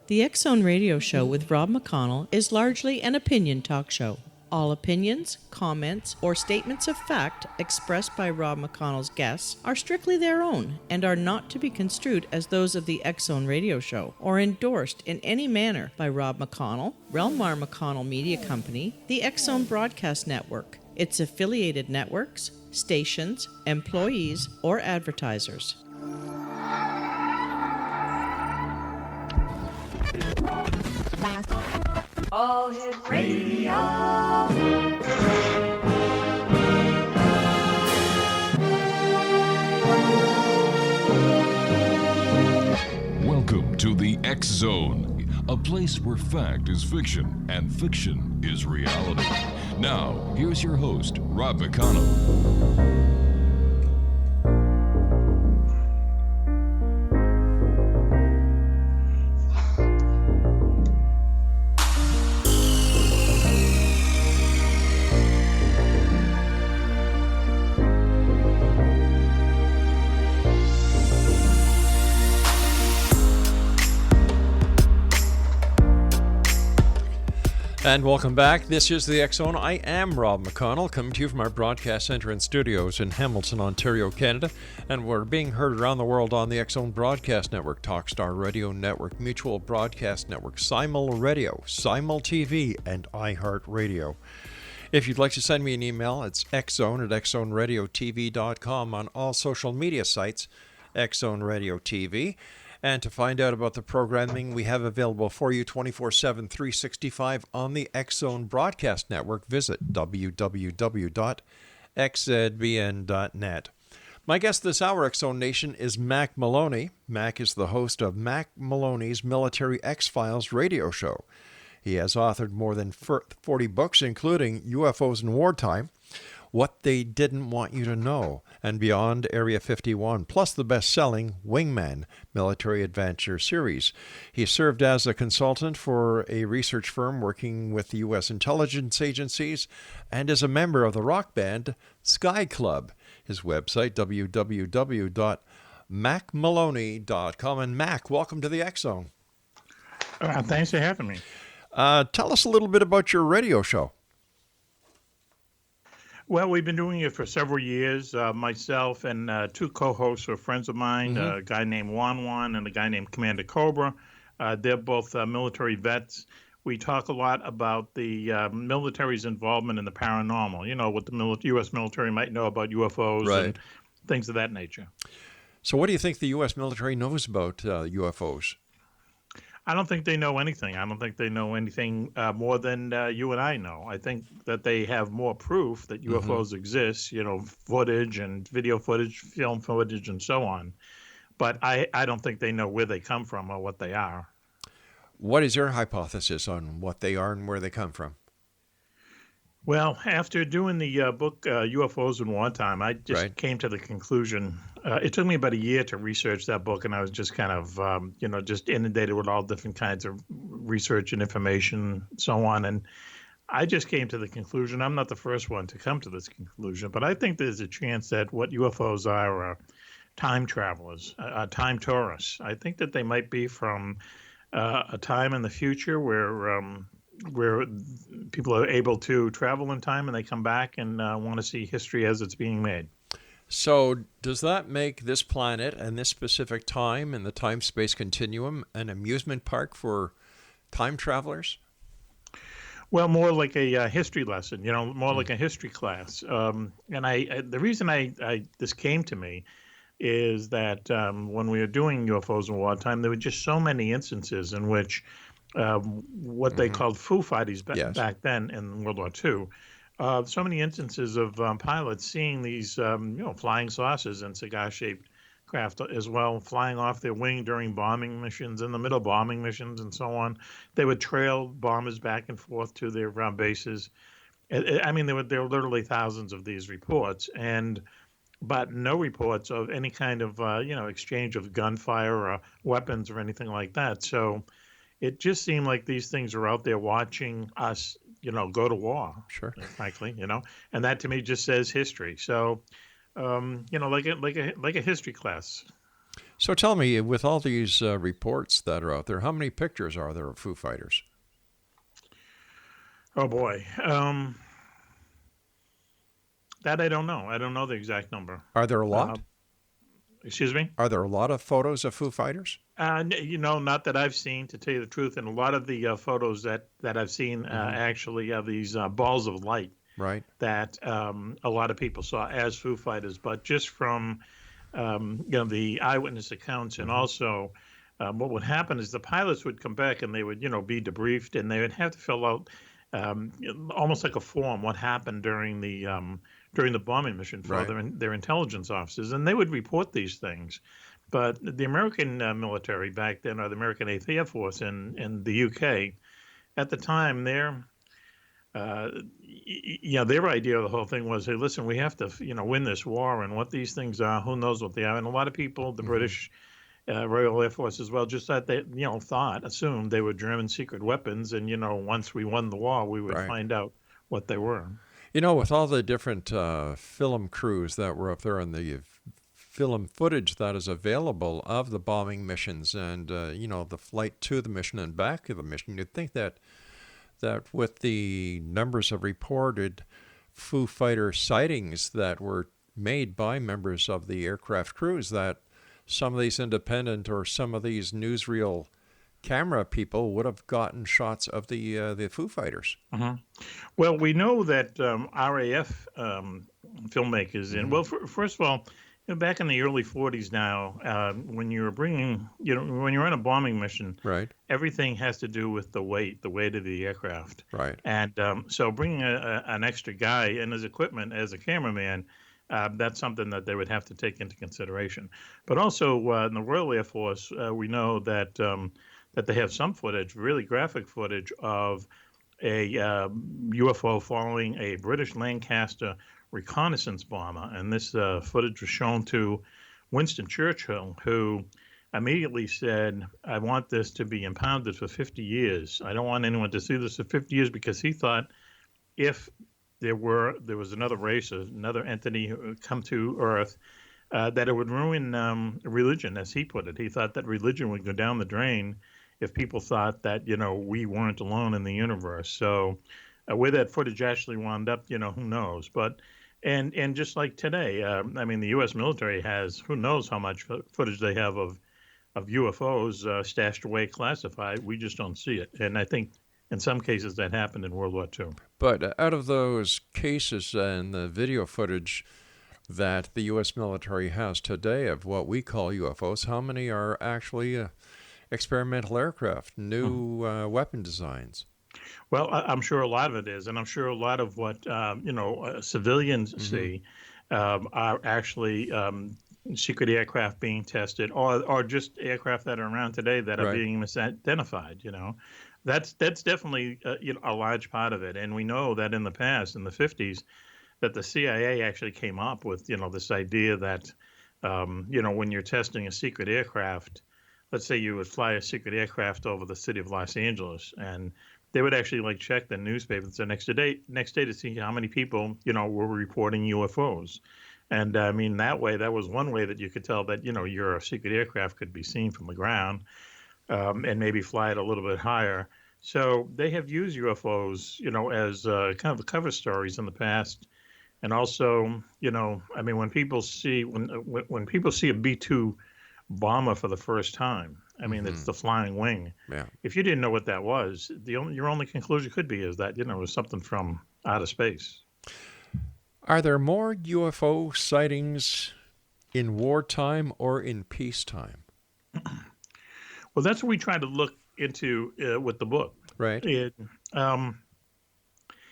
The X Zone Radio Show with Rob McConnell is largely an opinion talk show. All opinions, comments, or statements of fact expressed by Rob McConnell's guests are strictly their own and are not to be construed as those of the X Zone Radio Show or endorsed in any manner by Rob McConnell, Relmar McConnell Media Company, the X Zone Broadcast Network, its affiliated networks, stations, employees, or advertisers. All Hit Radio. Welcome to the X Zone, a place where fact is fiction and fiction is reality. Now, here's your host, Rob McConnell. And welcome back. This is the X Zone. I am Rob McConnell, coming to you from our broadcast center and studios in Hamilton, Ontario, Canada. And we're being heard around the world on the X Zone Broadcast Network, Talkstar Radio Network, Mutual Broadcast Network, Simul Radio, Simul TV, and iHeartRadio. If you'd like to send me an email, it's xzone@xzoneradiotv.com, on all social media sites, X Zone Radio TV. And to find out about the programming we have available for you 24/7, 365 on the X Zone Broadcast Network, visit www.xzbn.net. My guest this hour, X Zone Nation, is Mack Maloney. Mack is the host of Mack Maloney's Military X-Files radio show. He has authored more than 40 books, including UFOs in Wartime, What They Didn't Want You to Know, and Beyond Area 51, plus the best-selling Wingman military adventure series. He served as a consultant for a research firm working with the U.S. intelligence agencies and is a member of the rock band Sky Club. His website, www.mackmaloney.com. And Mack, welcome to the X Zone. Thanks for having me. Tell us a little bit about your radio show. Well, we've been doing it for several years. Myself and two co-hosts are friends of mine, a guy named Wan and a guy named Commander Cobra. They're both military vets. We talk a lot about the military's involvement in the paranormal, you know, what the U.S. military might know about UFOs and things of that nature. So what do you think the U.S. military knows about UFOs? I don't think they know anything. I don't think they know anything more than you and I know. I think that they have more proof that UFOs exist, you know, footage and video footage, film footage, and so on. But I don't think they know where they come from or what they are. What is your hypothesis on what they are and where they come from? Well, after doing the book UFOs in Wartime, I just came to the conclusion. It took me about a year to research that book, and I was just kind of, just inundated with all different kinds of research and information, so on. And I just came to the conclusion, I'm not the first one to come to this conclusion, but I think there's a chance that what UFOs are time travelers, time tourists. I think that they might be from a time in the future where people are able to travel in time and they come back and want to see history as it's being made. So does that make this planet and this specific time in the time-space continuum an amusement park for time travelers? Well, more like a history lesson, you know, more like a history class. And the reason this came to me is that when we were doing UFOs in wartime, there were just so many instances in which what they called foo fighters back then in World War II. So many instances of pilots seeing these, flying saucers and cigar-shaped craft as well, flying off their wing during bombing missions, in the middle of bombing missions, and so on. They would trail bombers back and forth to their bases. I mean, there were literally thousands of these reports, but no reports of any kind of exchange of gunfire or weapons or anything like that. So it just seemed like these things are out there watching us, go to war. Sure. Frankly, and that to me just says history. So, like a history class. So tell me, with all these reports that are out there, how many pictures are there of Foo Fighters? Oh boy, that I don't know. I don't know the exact number. Are there a lot? Excuse me? Are there a lot of photos of Foo Fighters? Not that I've seen, to tell you the truth. And a lot of the photos that I've seen actually are these balls of light Right. that a lot of people saw as Foo Fighters. But just from the eyewitness accounts, and also what would happen is the pilots would come back and they would be debriefed, and they would have to fill out almost like a form what happened during the bombing mission for their intelligence officers, and they would report these things. But the American military back then, or the American 8th Air Force in the UK, at the time, their idea of the whole thing was, hey, listen, we have to win this war, and what these things are, who knows what they are. And a lot of people, the British Royal Air Force as well, just thought they assumed they were German secret weapons, and once we won the war, we would find out what they were. With all the different film crews that were up there and the film footage that is available of the bombing missions and, the flight to the mission and back to the mission, you'd think that with the numbers of reported Foo Fighter sightings that were made by members of the aircraft crews, that some of these independent or some of these newsreel camera people would have gotten shots of the Foo Fighters. Well, we know that RAF filmmakers, first of all, back in the early 40s now, when you're bringing, when you're on a bombing mission, right, everything has to do with the weight of the aircraft. Right. And so bringing an extra guy and his equipment as a cameraman, that's something that they would have to take into consideration. But also in the Royal Air Force, we know that they have some footage, really graphic footage of a UFO following a British Lancaster reconnaissance bomber. And this footage was shown to Winston Churchill, who immediately said, I want this to be impounded for 50 years. I don't want anyone to see this for 50 years, because he thought if there was another race, another entity who would come to Earth, that it would ruin religion, as he put it. He thought that religion would go down the drain if people thought that, we weren't alone in the universe. So where that footage actually wound up, who knows? But and just like today, the U.S. military has, who knows how much footage they have of UFOs stashed away, classified. We just don't see it. And I think in some cases that happened in World War II. But out of those cases and the video footage that the U.S. military has today of what we call UFOs, how many are actually experimental aircraft, new weapon designs? Well, I'm sure a lot of it is, and I'm sure a lot of what civilians see are actually secret aircraft being tested, or just aircraft that are around today that are being misidentified. That's definitely a large part of it, and we know that in the past, in the 50s, that the CIA actually came up with this idea that when you're testing a secret aircraft, let's say you would fly a secret aircraft over the city of Los Angeles, and they would actually check the newspapers the next day to see how many people were reporting UFOs. And that way, that was one way that you could tell that your secret aircraft could be seen from the ground, and maybe fly it a little bit higher. So they have used UFOs as kind of the cover stories in the past. And also when people see when people see a B-2 bomber for the first time, it's the flying wing. Yeah. If you didn't know what that was, your only conclusion could be is that it was something from outer space. Are there more UFO sightings in wartime or in peacetime? Well, that's what we try to look into with the book. Right.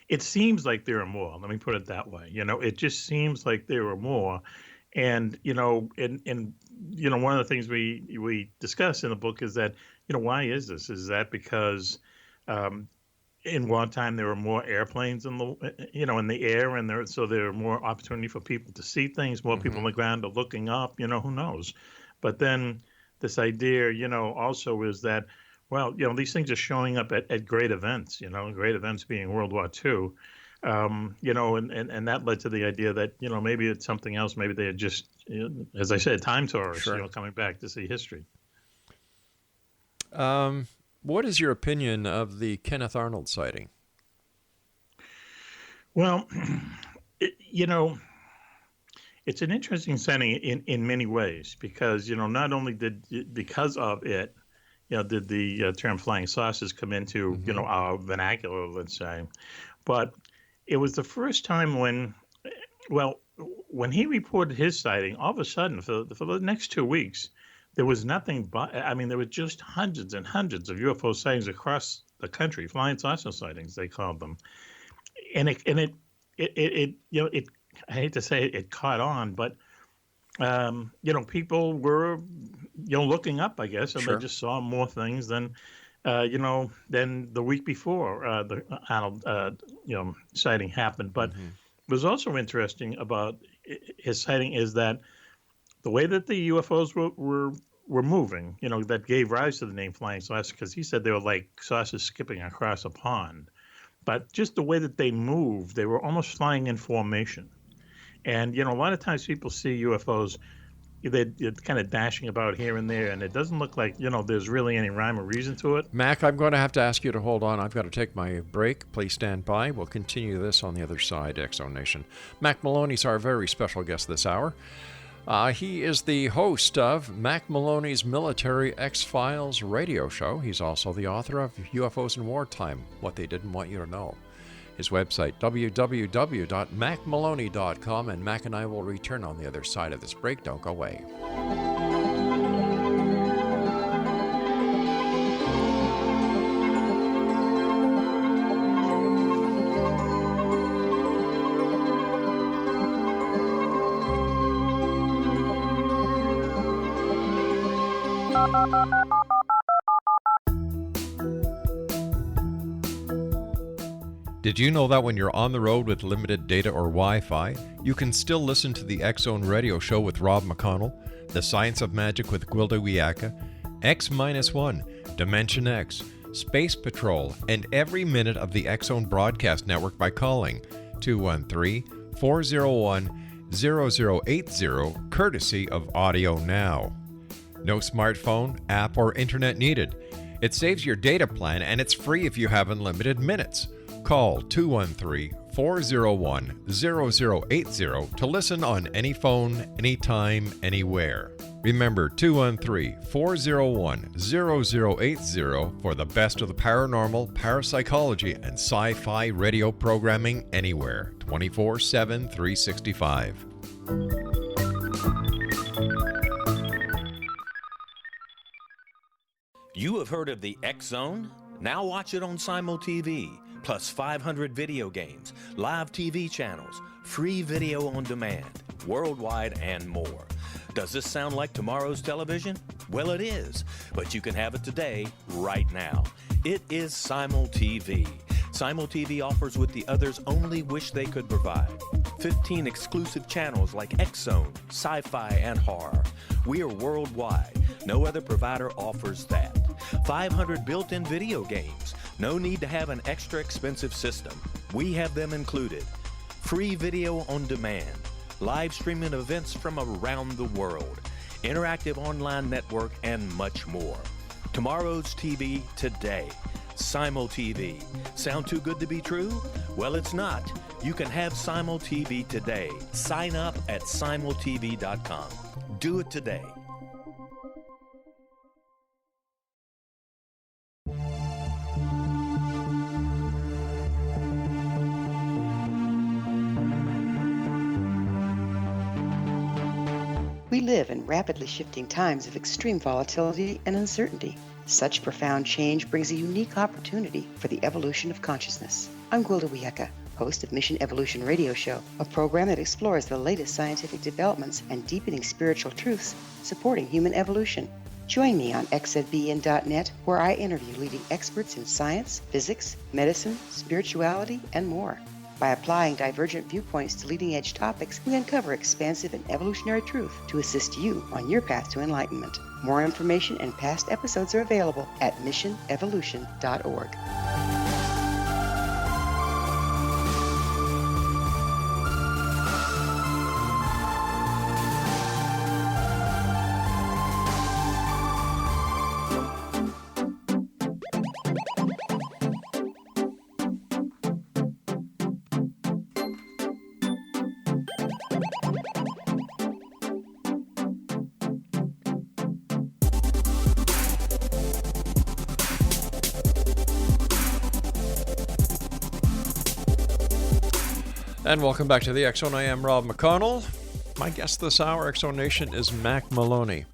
It seems like there are more. Let me put it that way. It just seems like there are more. And one of the things we discuss in the book is that why is this? Is that because in wartime there were more airplanes in the air, and so there are more opportunity for people to see things, more people on the ground are looking up. Who knows? But then this idea, also is that these things are showing up at great events. Great events being World War II. And that led to the idea that maybe it's something else. Maybe they had just as I said, time tourists, Sure. coming back to see history. What is your opinion of the Kenneth Arnold sighting? Well, it's an interesting setting in many ways because, not only because of it, did the term flying saucers come into, our vernacular, let's say, but it was the first time when he reported his sighting, all of a sudden, for the next 2 weeks, there was nothing but, there were just hundreds and hundreds of UFO sightings across the country, flying saucer sightings, they called them. And it I hate to say it caught on, but, people were, looking up, I guess, and Sure. they just saw more things than the week before the Arnold, sighting happened. But what was also interesting about his sighting is that the way that the UFOs were moving, that gave rise to the name flying saucer, because he said they were like saucers skipping across a pond. But just the way that they moved, they were almost flying in formation. And, a lot of times people see UFOs, they're kind of dashing about here and there, and it doesn't look like, there's really any rhyme or reason to it. Mac, I'm going to have to ask you to hold on. I've got to take my break. Please stand by. We'll continue this on the other side, X-Zone Nation. Mack Maloney's our very special guest this hour. He is the host of Mack Maloney's Military X-Files radio show. He's also the author of UFOs in Wartime, What They Didn't Want You to Know. His website, www.mackmaloney.com, and Mac and I will return on the other side of this break. Don't go away. Did you know that when you're on the road with limited data or Wi-Fi, you can still listen to the X-Zone radio show with Rob McConnell, The Science of Magic with Gwilda Wiyaka, X-1, Dimension X, Space Patrol, and every minute of the X-Zone broadcast network by calling 213-401-0080, courtesy of Audio Now. No smartphone, app, or internet needed. It saves your data plan, and it's free if you have unlimited minutes. Call 213-401-0080 to listen on any phone, anytime, anywhere. Remember, 213-401-0080 for the best of the paranormal, parapsychology, and sci-fi radio programming anywhere, 24/7, 365. You have heard of the X-Zone? Now watch it on Simul TV, plus 500 video games, live TV channels, free video on demand, worldwide, and more. Does this sound like tomorrow's television? Well, it is, but you can have it today, right now. It is Simul TV. Simul TV offers what the others only wish they could provide. 15 exclusive channels like X-Zone, sci-fi, and horror. We are worldwide. No other provider offers that. 500 built-in video games. No need to have an extra expensive system. We have them included. Free video on demand. Live streaming events from around the world. Interactive online network, and much more. Tomorrow's TV today. Simul TV. Sound too good to be true? Well, it's not. You can have Simul TV today. Sign up at simultv.com. Do it today. We live in rapidly shifting times of extreme volatility and uncertainty. Such profound change brings a unique opportunity for the evolution of consciousness. I'm Gwilda Wiyaka, host of Mission Evolution Radio Show, a program that explores the latest scientific developments and deepening spiritual truths supporting human evolution. Join me on XZBN.net, where I interview leading experts in science, physics, medicine, spirituality, and more. By applying divergent viewpoints to leading-edge topics, we uncover expansive and evolutionary truth to assist you on your path to enlightenment. More information and past episodes are available at missionevolution.org. And welcome back to the X Zone. I am Rob McConnell. My guest this hour, X Zone Nation, is Mack Maloney.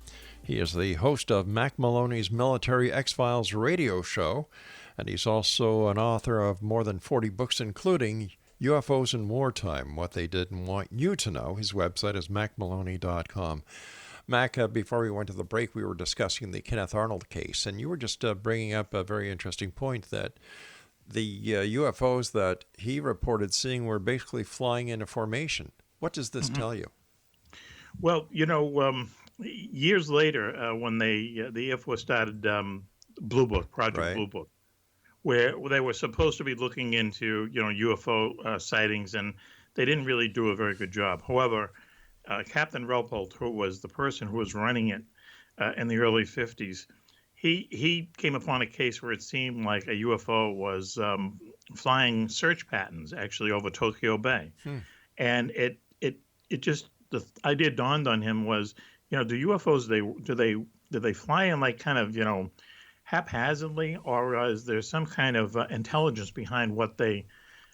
He is the host of Mack Maloney's Military X-Files radio show, and he's also an author of more than 40 books, including UFOs in Wartime, What They Didn't Want You to Know. His website is mackmaloney.com. Mack, before we went to the break, we were discussing the Kenneth Arnold case, and you were just bringing up a very interesting point that the UFOs that he reported seeing were basically flying in a formation. What does this tell you? Well, years later, when the Air Force started Blue Book, Project Blue Book, where they were supposed to be looking into, UFO sightings, and they didn't really do a very good job. However, Captain Relpold, who was the person who was running it in the early 50s, he came upon a case where it seemed like a UFO was flying search patterns actually over Tokyo Bay, and it just, the idea dawned on him was, do UFOs do they fly in like kind of haphazardly, or is there some kind of intelligence behind what they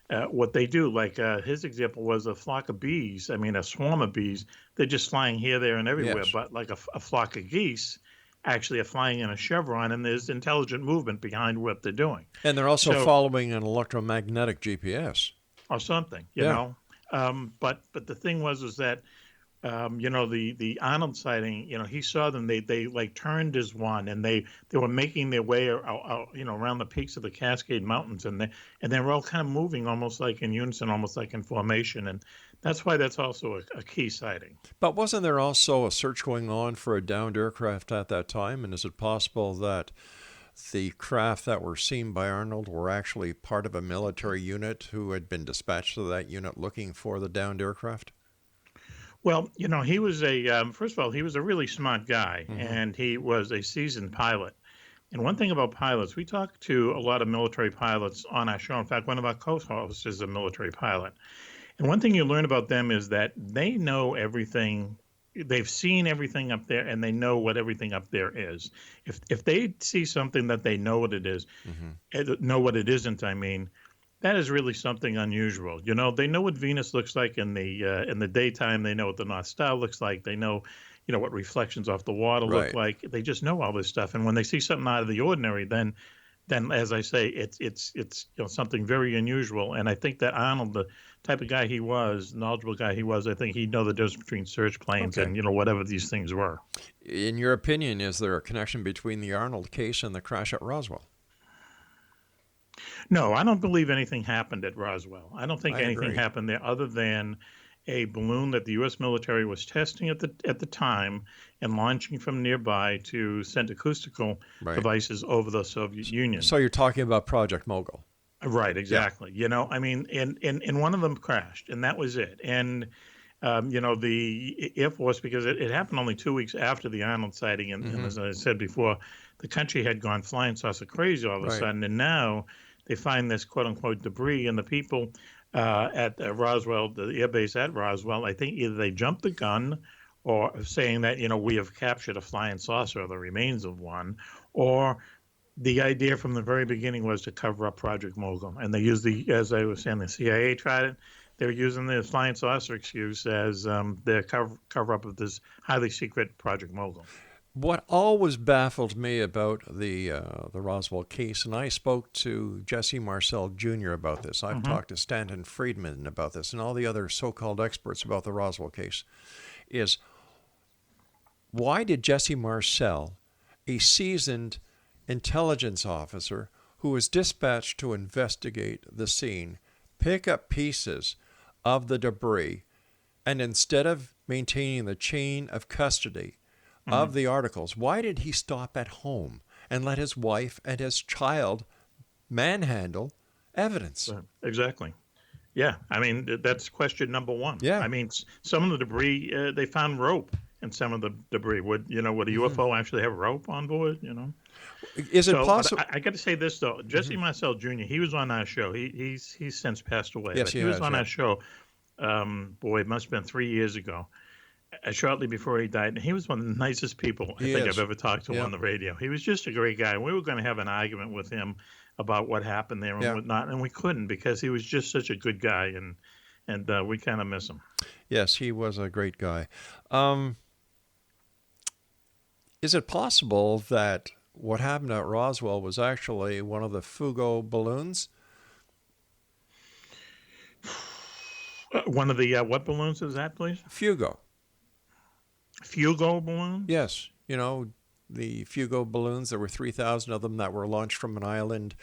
do? Like his example was a flock of bees. I mean, a swarm of bees. They're just flying here, there, and everywhere. Yes. But like a flock of geese actually are flying in a chevron, and there's intelligent movement behind what they're doing. And they're also following an electromagnetic GPS. Or something, you know. But the thing was that, the Arnold sighting, he saw them, they like turned as one, and they were making their way around the peaks of the Cascade Mountains, and they were all kind of moving almost like in unison, almost like in formation. And that's why that's also a key sighting. But wasn't there also a search going on for a downed aircraft at that time? And is it possible that the craft that were seen by Arnold were actually part of a military unit who had been dispatched to that unit looking for the downed aircraft? Well, he was first of all, he was a really smart guy, and he was a seasoned pilot. And one thing about pilots, we talk to a lot of military pilots on our show. In fact, one of our co-hosts is a military pilot. And one thing you learn about them is that they know everything. They've seen everything up there, and they know what everything up there is. If they see something that they know what it is, know what it isn't, I mean, that is really something unusual. They know what Venus looks like in the daytime. They know what the North Star looks like. They know, what reflections off the water look like. They just know all this stuff. And when they see something out of the ordinary, then as I say, it's something very unusual. And I think that Arnold, the type of guy he was, knowledgeable guy he was, I think he'd know the difference between search planes and whatever these things were. In your opinion, is there a connection between the Arnold case and the crash at Roswell? No, I don't believe anything happened at Roswell. I don't think anything agree. happened there other than a balloon that the U.S. military was testing at the time and launching from nearby to send acoustical devices over the Soviet Union. So you're talking about Project Mogul. Right, exactly. I mean, and one of them crashed, and that was it. And, the Air Force, because it happened only 2 weeks after the Arnold sighting, and as I said before, the country had gone flying saucer crazy all of a sudden, and now they find this quote-unquote debris, and the people at Roswell, the airbase at Roswell, I think either they jumped the gun or saying that, we have captured a flying saucer or the remains of one, or the idea from the very beginning was to cover up Project Mogul. And they used as I was saying, the CIA tried it. They're using the flying saucer excuse as their cover-up of this highly secret Project Mogul. What always baffled me about the Roswell case, and I spoke to Jesse Marcel Jr. about this. I've talked to Stanton Friedman about this, and all the other so-called experts about the Roswell case, is why did Jesse Marcel, a seasoned intelligence officer who was dispatched to investigate the scene, pick up pieces of the debris, and instead of maintaining the chain of custody of the articles, why did he stop at home and let his wife and his child manhandle evidence? Exactly. Yeah, I mean, that's question number one. Yeah. I mean, some of the debris, they found rope in some of the debris. Would a UFO actually have rope on board, Is it possible? I got to say this, though. Jesse Marcel Jr., he was on our show. He's since passed away. Yes, but he was on our show, it must have been 3 years ago. Shortly before he died, and he was one of the nicest people I think I've ever talked to on the radio. He was just a great guy. We were going to have an argument with him about what happened there and whatnot, and we couldn't because he was just such a good guy. And and we kind of miss him. Yes, he was a great guy. Is it possible that what happened at Roswell was actually one of the Fugo balloons? One of the what balloons is that, please? Fugo. Fugo balloon? Yes. The Fugo balloons, there were 3,000 of them that were launched from an island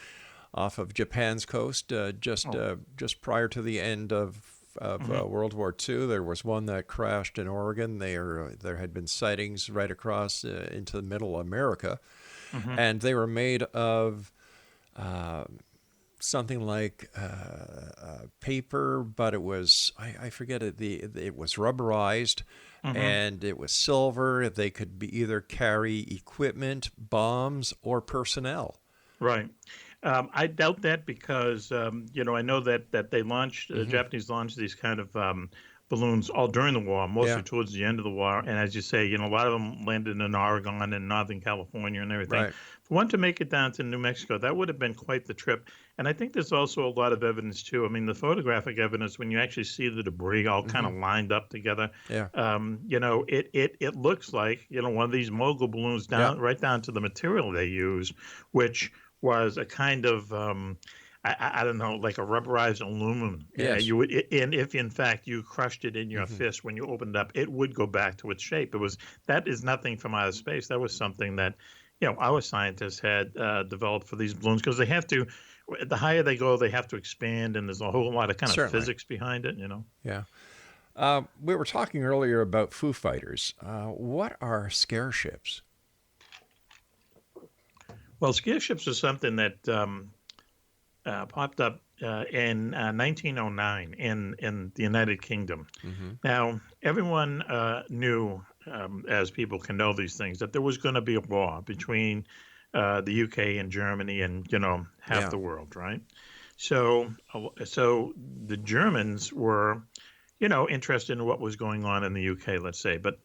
off of Japan's coast just prior to the end of World War II. There was one that crashed in Oregon. There had been sightings right across into the middle of America. And they were made of something like paper, but it was, I forget it, it was rubberized. And it was silver. They could either carry equipment, bombs, or personnel. Right. I doubt that because, I know that they launched, the Japanese launched these kind of balloons all during the war, mostly towards the end of the war. And as you say, a lot of them landed in Oregon and Northern California and everything. Right. For one to make it down to New Mexico, that would have been quite the trip. And I think there's also a lot of evidence, too. I mean, the photographic evidence, when you actually see the debris all kind of lined up together, it looks like, one of these mogul balloons right down to the material they used, which was a kind of, I don't know, like a rubberized aluminum. Yes. And if in fact you crushed it in your fist when you opened it up, it would go back to its shape. That is nothing from outer space. That was something that, our scientists had developed for these balloons, because they have to, the higher they go, they have to expand, and there's a whole lot of kind of physics behind it, Yeah. We were talking earlier about Foo Fighters. What are scare ships? Well, scare ships are something that popped up in 1909 in the United Kingdom. Now, everyone knew, as people can know these things, that there was going to be a war between the UK and Germany and, half the world, right? So the Germans were, interested in what was going on in the UK, let's say. But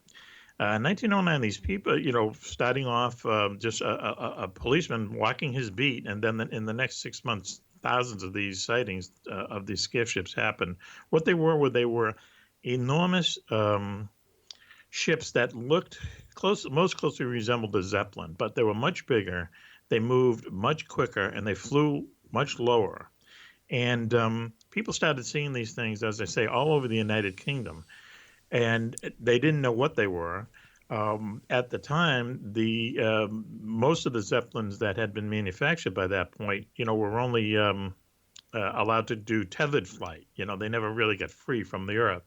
in 1909, these people, starting off just a policeman walking his beat, and then in the next 6 months, thousands of these sightings of these scare ships happened. What they were enormous ships that looked most closely resembled a Zeppelin, but they were much bigger. They moved much quicker, and they flew much lower. And people started seeing these things, as I say, all over the United Kingdom. And they didn't know what they were. At the time, most of the Zeppelins that had been manufactured by that point, were only allowed to do tethered flight. They never really got free from the Earth.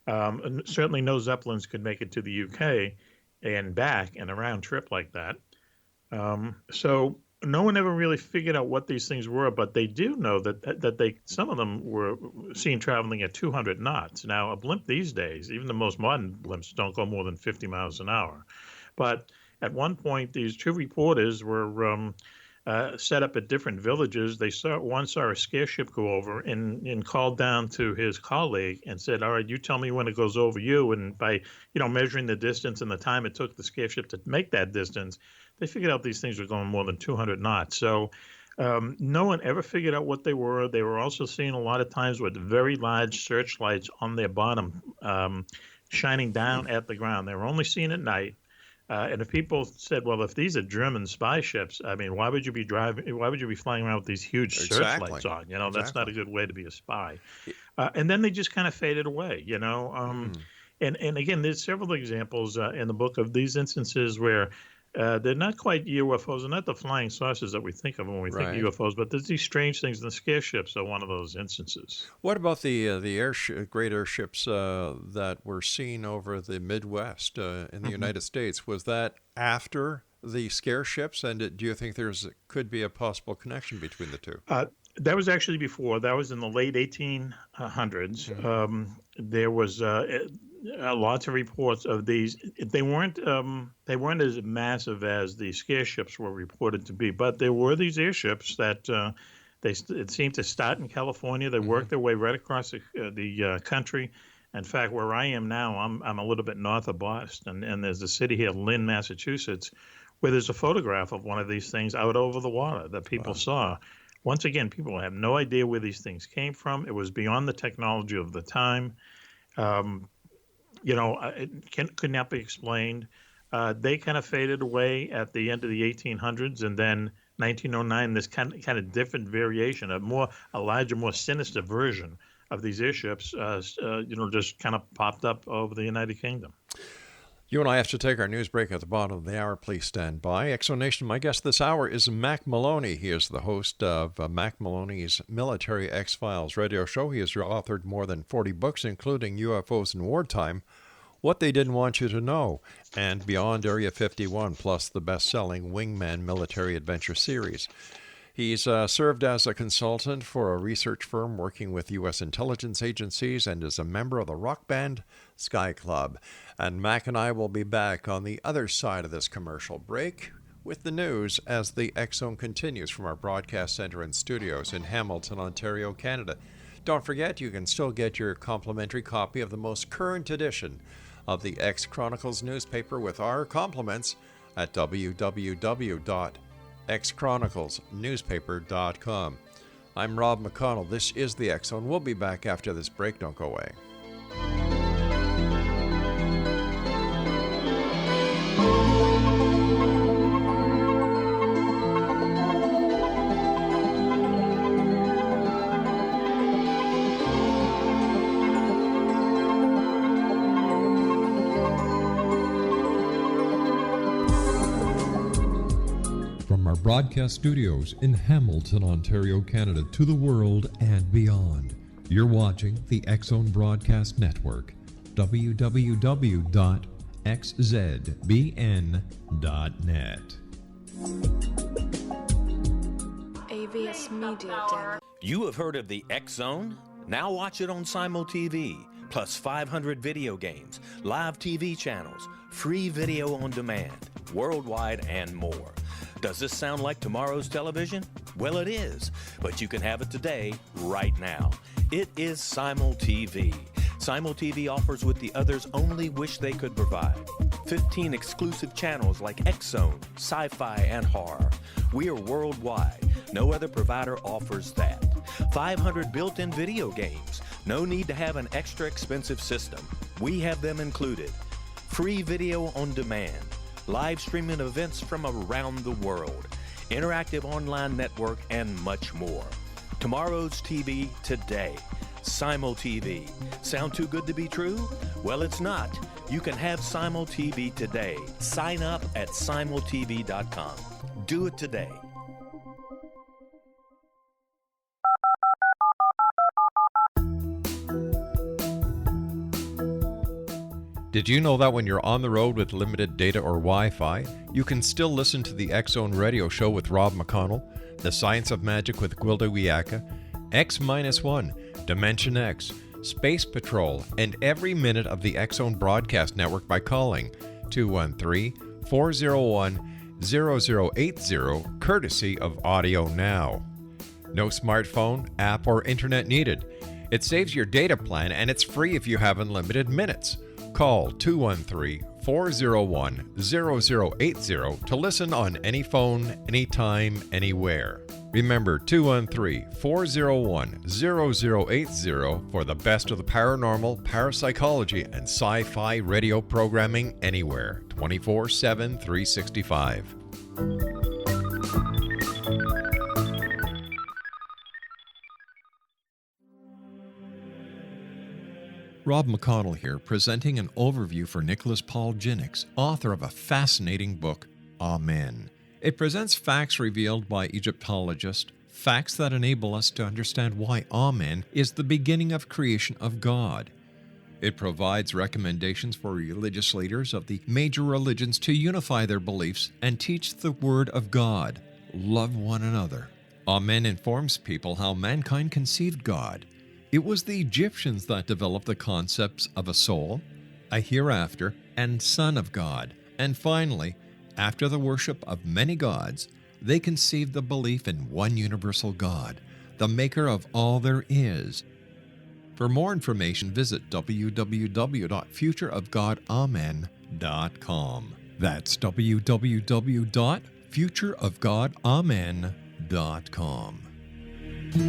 And certainly no Zeppelins could make it to the UK and back in a round trip like that. So no one ever really figured out what these things were, but they do know that some of them were seen traveling at 200 knots. Now, a blimp these days, even the most modern blimps, don't go more than 50 miles an hour. But at one point, these two reporters were set up at different villages. One saw a scare ship go over and called down to his colleague and said, "All right, you tell me when it goes over you." And by measuring the distance and the time it took the scare ship to make that distance, they figured out these things were going more than 200 knots. So no one ever figured out what they were. They were also seen a lot of times with very large searchlights on their bottom, shining down at the ground. They were only seen at night. And if people said, "Well, if these are German spy ships, I mean, why would you be flying around with these huge searchlights on? That's not a good way to be a spy." And then they just kind of faded away. And again, there's several examples in the book of these instances where they're not quite UFOs. They're not the flying saucers that we think of when we think of UFOs, but there's these strange things, and the scare ships are one of those instances. What about the great airships that were seen over the Midwest in the United States? Was that after the scare ships, and do you think could be a possible connection between the two? That was actually before. That was in the late 1800s. There was lots of reports of these. They weren't as massive as the scare ships were reported to be, but there were these airships that it seemed to start in California. They worked their way right across the country. In fact, where I am now, I'm a little bit north of Boston, and there's a city here, Lynn, Massachusetts, where there's a photograph of one of these things out over the water that people saw. Once again, people have no idea where these things came from. It was beyond the technology of the time. It could not be explained. They kind of faded away at the end of the 1800s, and then 1909, this kind of different variation, a larger, more sinister version of these airships, just kind of popped up over the United Kingdom. You and I have to take our news break at the bottom of the hour. Please stand by. X-Zone, my guest this hour is Mack Maloney. He is the host of Mack Maloney's Military X-Files radio show. He has authored more than 40 books, including UFOs in Wartime, What They Didn't Want You to Know, and Beyond Area 51, plus the best-selling Wingman military adventure series. He's served as a consultant for a research firm working with U.S. intelligence agencies and is a member of the rock band Sky Club. And Mac and I will be back on the other side of this commercial break with the news as the X-Zone continues from our broadcast center and studios in Hamilton, Ontario, Canada. Don't forget, you can still get your complimentary copy of the most current edition of the X Chronicles newspaper with our compliments at www.xchroniclesnewspaper.com. I'm Rob McConnell. This is the X-Zone. We'll be back after this break. Don't go away. From our broadcast studios in Hamilton, Ontario, Canada, to the world and beyond, you're watching the X-Zone Broadcast Network, www.xzbn.net. AVS Media Den. You have heard of the X-Zone? Now watch it on SimulTV, plus 500 video games, live TV channels, free video on demand, worldwide, and more. Does this sound like tomorrow's television? Well, it is, but you can have it today, right now. It is SimulTV. SimulTV offers what the others only wish they could provide. 15 exclusive channels like X-Zone, sci-fi, and horror. We are worldwide. No other provider offers that. 500 built-in video games. No need to have an extra expensive system. We have them included. Free video on demand. Live streaming events from around the world, interactive online network, and much more. Tomorrow's TV today. SimulTV. Sound too good to be true? Well, it's not. You can have SimulTV today. Sign up at simultv.com. Do it today. Did you know that when you're on the road with limited data or Wi-Fi, you can still listen to the X-Zone radio show with Rob McConnell, The Science of Magic with Gwilda Wiyaka, X-1, Dimension X, Space Patrol, and every minute of the X-Zone broadcast network by calling 213-401-0080, courtesy of Audio Now. No smartphone, app, or internet needed. It saves your data plan and it's free if you have unlimited minutes. Call 213-401-0080 to listen on any phone, anytime, anywhere. Remember 213-401-0080 for the best of the paranormal, parapsychology, and sci-fi radio programming anywhere, 24/7, 365. Rob McConnell here, presenting an overview for Nicholas Paul Jennings, author of a fascinating book, Amen. It presents facts revealed by Egyptologists, facts that enable us to understand why Amen is the beginning of creation of God. It provides recommendations for religious leaders of the major religions to unify their beliefs and teach the Word of God. Love one another. Amen informs people how mankind conceived God. It was the Egyptians that developed the concepts of a soul, a hereafter, and Son of God. And finally, after the worship of many gods, they conceived the belief in one universal God, the maker of all there is. For more information, visit www.futureofgodamen.com. That's www.futureofgodamen.com. Mack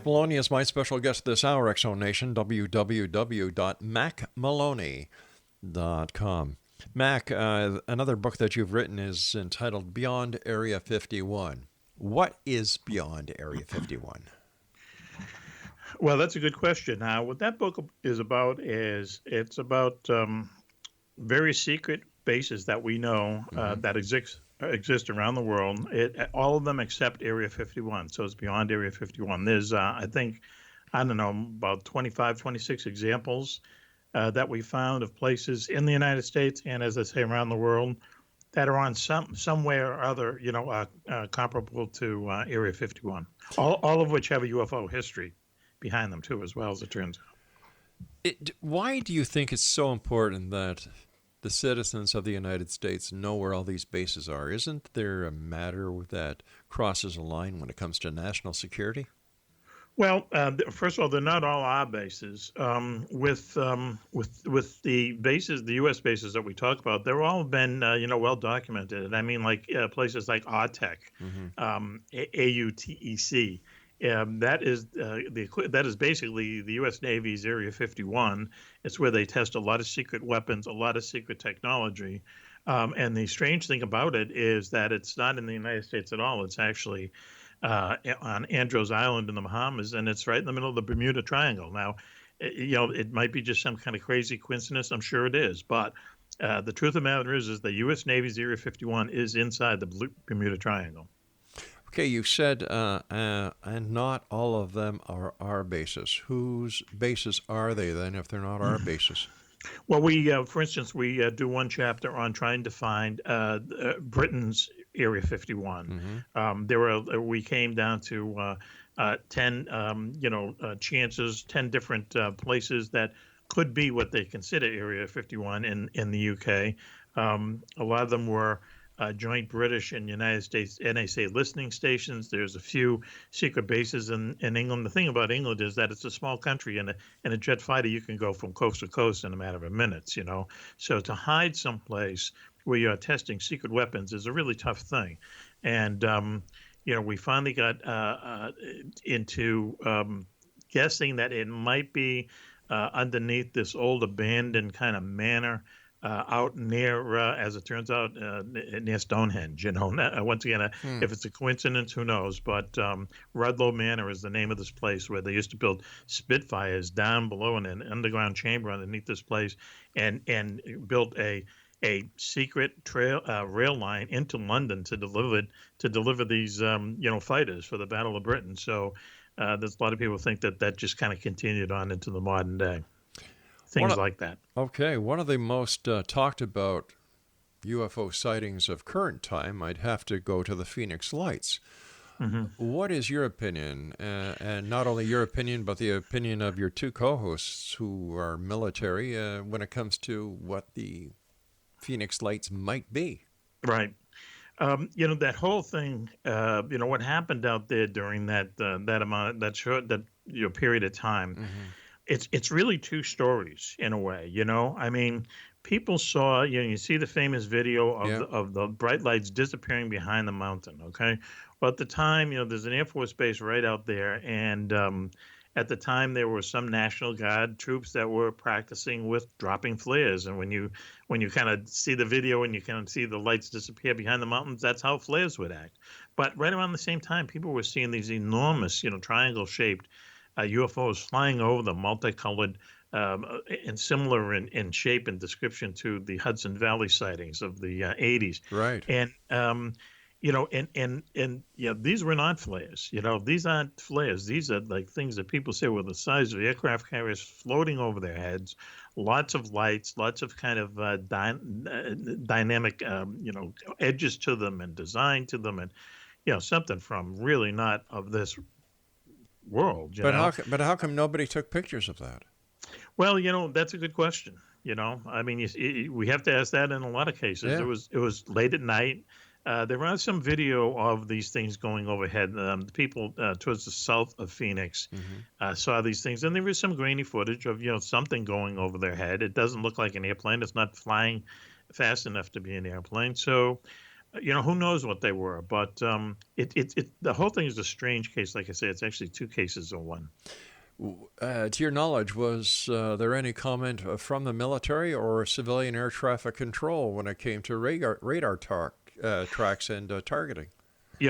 Maloney is my special guest this hour, X Zone Nation, www.mackmaloney.com. Mack, another book that you've written is entitled Beyond Area 51. What is Beyond Area 51? Well, that's a good question. Now, what that book is about is it's about very secret bases that we know that exist around the world. All of them except Area 51. So it's beyond Area 51. There's, I think, I don't know, about 25, 26 examples that we found of places in the United States and, as I say, around the world that are on some way or other, comparable to Area 51. All of which have a UFO history behind them too, as well, as it turns out. Why do you think it's so important that the citizens of the United States know where all these bases are? Isn't there a matter that crosses a line when it comes to national security? Well, first of all, they're not all our bases. With the bases, the U.S. bases that we talk about, they're all been well documented. I mean, like places like AUTEC, AUTEC. That is basically the U.S. Navy's Area 51. It's where they test a lot of secret weapons, a lot of secret technology. And the strange thing about it is that it's not in the United States at all. It's actually on Andros Island in the Bahamas, and it's right in the middle of the Bermuda Triangle. Now, it might be just some kind of crazy coincidence. I'm sure it is. But the truth of the matter is the U.S. Navy's Area 51 is inside the Bermuda Triangle. Okay, you said, and not all of them are our bases. Whose bases are they then if they're not our bases? Well, for instance, we do one chapter on trying to find Britain's Area 51. We came down to 10, chances, 10 different places that could be what they consider Area 51 in the UK. A lot of them were joint British and United States NSA listening stations. There's a few secret bases in England. The thing about England is that it's a small country, and in a jet fighter you can go from coast to coast in a matter of minutes. So to hide someplace where you're testing secret weapons is a really tough thing. And we finally got into guessing that it might be underneath this old abandoned kind of manor out near, as it turns out, near Stonehenge. Once again, if it's a coincidence, who knows? But Rudlow Manor is the name of this place where they used to build Spitfires down below in an underground chamber underneath this place, and built a secret rail line into London to deliver these fighters for the Battle of Britain. So there's a lot of people think that just kind of continued on into the modern day. Things like that. Okay, one of the most talked about UFO sightings of current time, I'd have to go to the Phoenix Lights. What is your opinion, and not only your opinion, but the opinion of your two co-hosts who are military when it comes to what the Phoenix Lights might be? Right. That whole thing, what happened out there during that period of time, it's really two stories in a way, I mean, people saw, you see the famous video of the bright lights disappearing behind the mountain. Okay. Well, at the time, there's an Air Force base right out there. And at the time, there were some National Guard troops that were practicing with dropping flares. And when you kind of see the video and you kind of see the lights disappear behind the mountains, that's how flares would act. But right around the same time, people were seeing these enormous, triangle-shaped UFOs flying over them, multicolored, and similar in shape and description to the Hudson Valley sightings of the 80s. Right. And these were not flares. These aren't flares. These are like things that people say were the size of aircraft carriers floating over their heads. Lots of lights, lots of kind of dynamic, edges to them and design to them, and something from really not of this world. You But know? how come nobody took pictures of that? Well, that's a good question. I mean, we have to ask that in a lot of cases. Yeah. It was late at night. There was some video of these things going overhead. The people towards the south of Phoenix saw these things, and there was some grainy footage of something going over their head. It doesn't look like an airplane. It's not flying fast enough to be an airplane. So, who knows what they were? But the whole thing is a strange case. Like I say, it's actually two cases in one. To your knowledge, was there any comment from the military or civilian air traffic control when it came to radar tracks and targeting?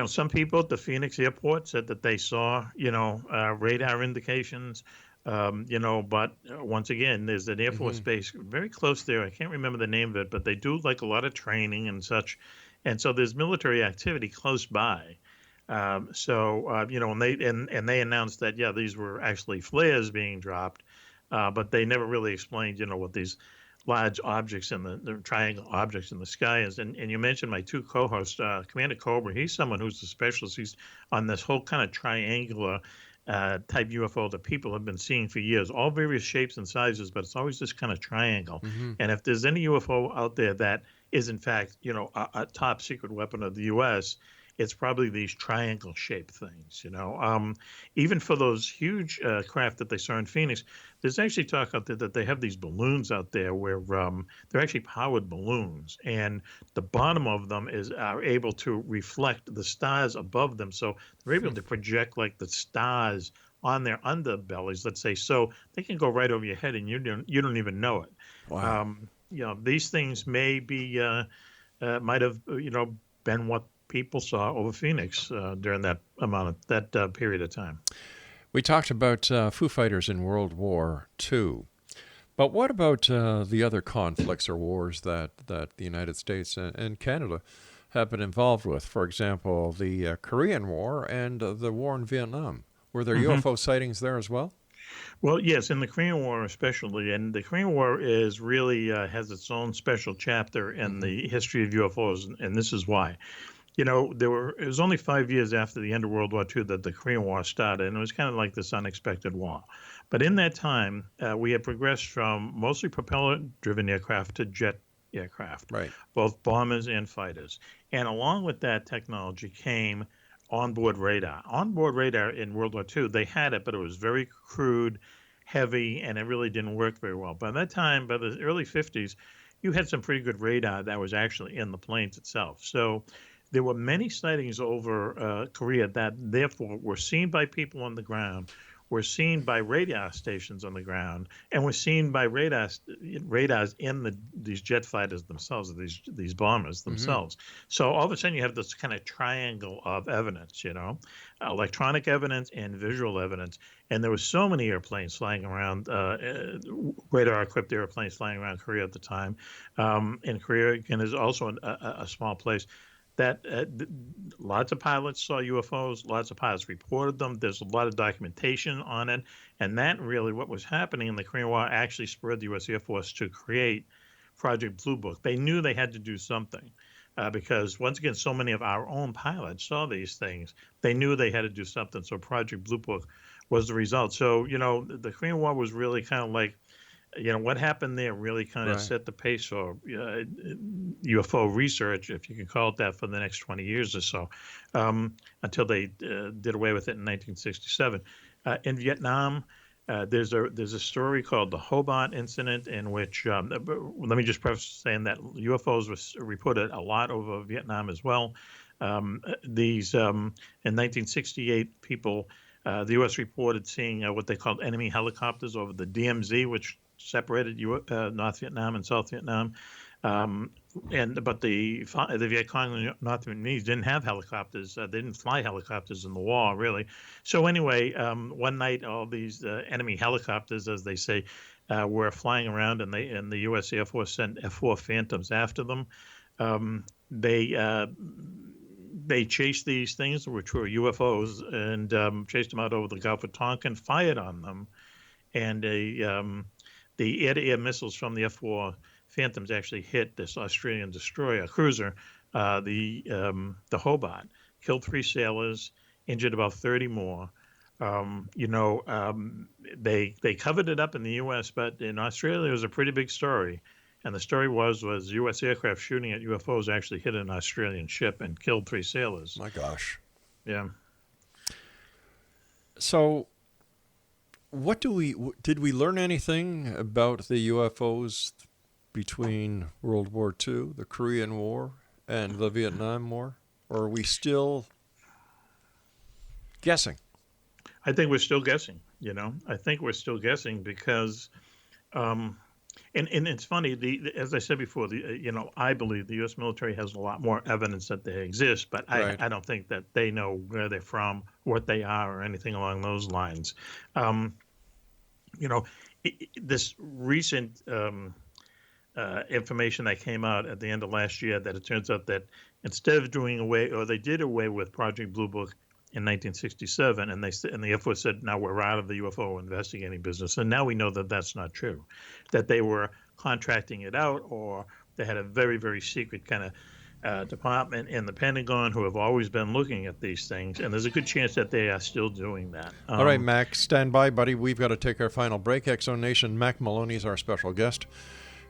Some people at the Phoenix airport said that they saw, radar indications, but once again, there's an Air Force base very close there. I can't remember the name of it, but they do like a lot of training and such. And so there's military activity close by. And they announced that, these were actually flares being dropped, but they never really explained, what these large objects in the triangle objects in the sky is. And you mentioned my two co-hosts, Commander Cobra. He's someone who's a specialist. He's on this whole kind of triangular type UFO that people have been seeing for years, all various shapes and sizes, but it's always this kind of triangle. And if there's any UFO out there that is in fact, a top secret weapon of the U.S., it's probably these triangle-shaped things, Even for those huge craft that they saw in Phoenix, there's actually talk out there that they have these balloons out there where they're actually powered balloons, and the bottom of them are able to reflect the stars above them, so they're able to project like the stars on their underbellies, let's say, so they can go right over your head and you don't even know it. Wow. These things may be might have been what people saw over Phoenix during that period of time. We talked about Foo Fighters in World War II, but what about the other conflicts or wars that the United States and Canada have been involved with? For example, the Korean War and the war in Vietnam. Were there UFO sightings there as well? Well, yes, in the Korean War especially, and the Korean War is really has its own special chapter in the history of UFOs, and this is why. It was only 5 years after the end of World War II that the Korean War started, and it was kind of like this unexpected war. But in that time, we had progressed from mostly propeller-driven aircraft to jet aircraft, right? Both bombers and fighters. And along with that technology came onboard radar. Onboard radar in World War II, they had it, but it was very crude, heavy, and it really didn't work very well. By that time, by the early 50s, you had some pretty good radar that was actually in the planes itself. So there were many sightings over Korea that therefore were seen by people on the ground, were seen by radar stations on the ground, and were seen by radars in these jet fighters themselves, these bombers themselves. So all of a sudden you have this kind of triangle of evidence, electronic evidence and visual evidence. And there were so many airplanes flying around, radar-equipped airplanes flying around Korea at the time. And Korea, again, is also a small place that lots of pilots saw UFOs, lots of pilots reported them. There's a lot of documentation on it. And that really, what was happening in the Korean War actually spurred the U.S. Air Force to create Project Blue Book. They knew they had to do something because, once again, so many of our own pilots saw these things. They knew they had to do something. So Project Blue Book was the result. So, the Korean War was really kind of like, what happened there really kind of set the pace for UFO research, if you can call it that, for the next 20 years or so, until they did away with it in 1967. In Vietnam, there's a story called the Hobart Incident, in which, let me just preface saying that UFOs was reported a lot over Vietnam as well. In 1968, people, the U.S. reported seeing what they called enemy helicopters over the DMZ, which separated North Vietnam and South Vietnam, but the Viet Cong and North Vietnamese didn't have helicopters. They didn't fly helicopters in the war, really. So anyway, one night all these enemy helicopters, as they say, were flying around, and the U.S. Air Force sent F-4 Phantoms after them. They chased these things, which were UFOs, and chased them out over the Gulf of Tonkin, fired on them, and the air-to-air missiles from the F-4 Phantoms actually hit this Australian destroyer cruiser, the Hobart, killed 3 sailors, injured about 30 more. They covered it up in the U.S., but in Australia it was a pretty big story. And the story was U.S. aircraft shooting at UFOs actually hit an Australian ship and killed 3 sailors. My gosh. Yeah. So, did we learn anything about the UFOs between World War II, the Korean War, and the Vietnam War? Or are we still guessing? I think we're still guessing, I think we're still guessing because, and it's funny, as I said before, I believe the U.S. military has a lot more evidence that they exist, but Right. I don't think that they know where they're from, what they are, or anything along those lines. This recent information that came out at the end of last year, that it turns out that instead of they did away with Project Blue Book in 1967, and the Air Force said, now we're out of the UFO investigating business. And now we know that that's not true, that they were contracting it out, or they had a very, very secret kind of department in the Pentagon who have always been looking at these things. And there's a good chance that they are still doing that. All right, Mac, stand by, buddy. We've got to take our final break. X-Zone Nation, Mack Maloney is our special guest.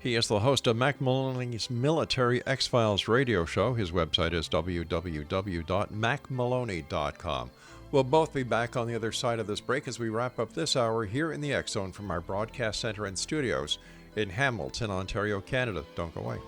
He is the host of Mack Maloney's Military X-Files radio show. His website is www.mackmaloney.com. We'll both be back on the other side of this break as we wrap up this hour here in the X-Zone from our broadcast center and studios in Hamilton, Ontario, Canada. Don't go away.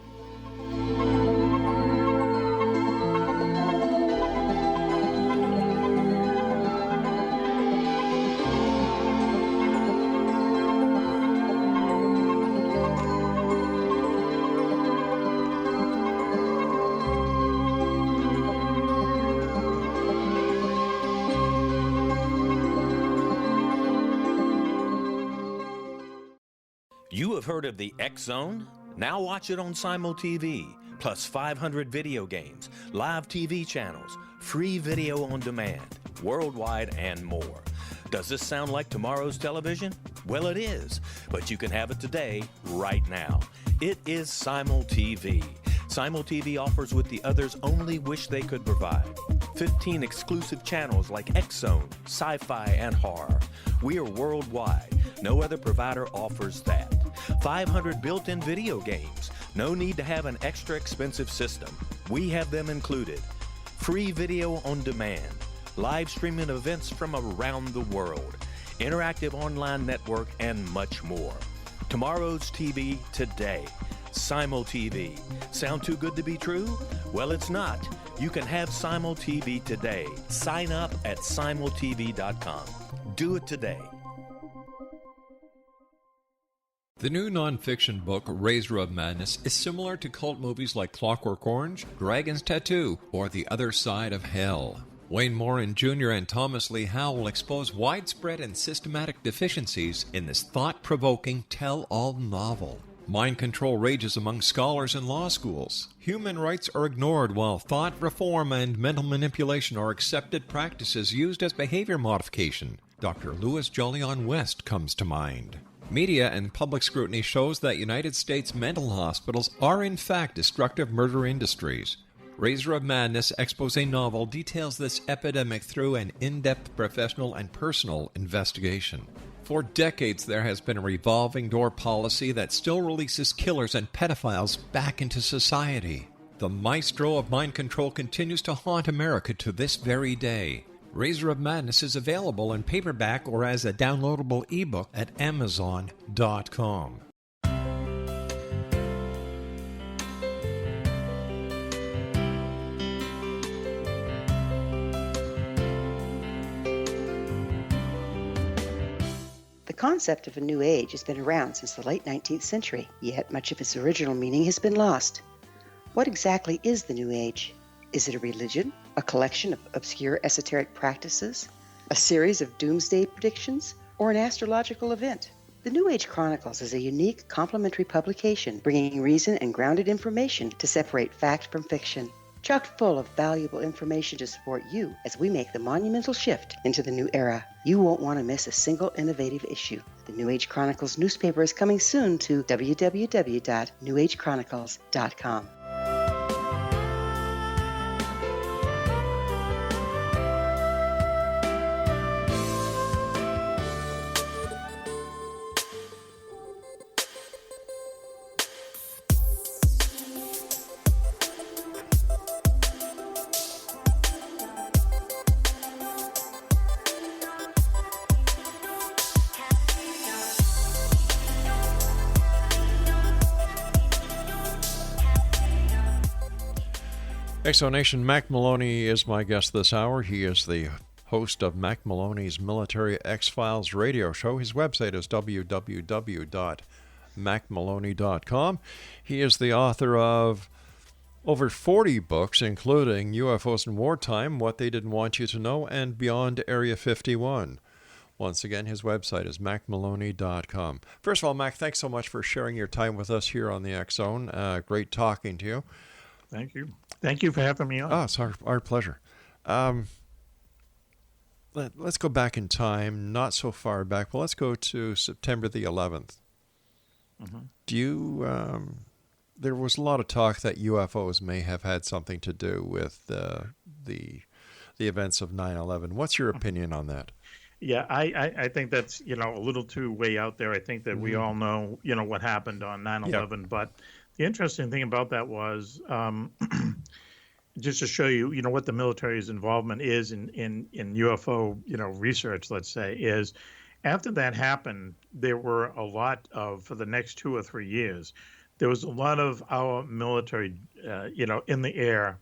You have heard of the X-Zone? Now watch it on Simul TV, plus 500 video games, live TV channels, free video on demand, worldwide, and more. Does this sound like tomorrow's television? Well, it is, but you can have it today, right now. It is Simul TV. Simul TV offers what the others only wish they could provide. 15 exclusive channels like X-Zone, Sci-Fi, and Horror. We are worldwide. No other provider offers that. 500 built-in video games. No need to have an extra expensive system. We have them included. Free video on demand. Live streaming events from around the world. Interactive online network, and much more. Tomorrow's TV today. Simul TV. Sound too good to be true? Well, it's not. You can have Simul TV today. Sign up at simultv.com. Do it today. The new nonfiction book, Razor of Madness, is similar to cult movies like Clockwork Orange, Dragon's Tattoo, or The Other Side of Hell. Wayne Morin Jr. and Thomas Lee Howell expose widespread and systematic deficiencies in this thought-provoking tell-all novel. Mind control rages among scholars in law schools. Human rights are ignored while thought reform and mental manipulation are accepted practices used as behavior modification. Dr. Louis Jolyon West comes to mind. Media and public scrutiny shows that United States mental hospitals are in fact destructive murder industries. Razor of Madness expose novel details this epidemic through an in-depth professional and personal investigation. For decades, there has been a revolving door policy that still releases killers and pedophiles back into society. The maestro of mind control continues to haunt America to this very day. Razor of Madness is available in paperback or as a downloadable ebook at Amazon.com. The concept of a new age has been around since the late 19th century, yet much of its original meaning has been lost. What exactly is the new age? Is it a religion, a collection of obscure esoteric practices, a series of doomsday predictions, or an astrological event? The New Age Chronicles is a unique complementary publication bringing reason and grounded information to separate fact from fiction. Chock full of valuable information to support you as we make the monumental shift into the new era. You won't want to miss a single innovative issue. The New Age Chronicles newspaper is coming soon to www.newagechronicles.com. Exonation, Mack Maloney is my guest this hour. He is the host of Mack Maloney's Military X-Files radio show. His website is www.mackmaloney.com. He is the author of over 40 books, including UFOs in Wartime, What They Didn't Want You to Know, and Beyond Area 51. Once again, his website is mackmaloney.com. First of all, Mack, thanks so much for sharing your time with us here on the X Zone. Great talking to you. Thank you. Thank you for having me on. Oh, it's our pleasure. Let's go back in time, not so far back, but let's go to September the 11th. Mm-hmm. Do you... there was a lot of talk that UFOs may have had something to do with the events of 9/11. What's your opinion on that? Yeah, I think that's, a little too way out there. I think that we all know, what happened on 9/11. But the interesting thing about that was, just to show you, what the military's involvement is in UFO, research, let's say, is after that happened, there were a lot of, for the next 2 or 3 years, there was a lot of our military, in the air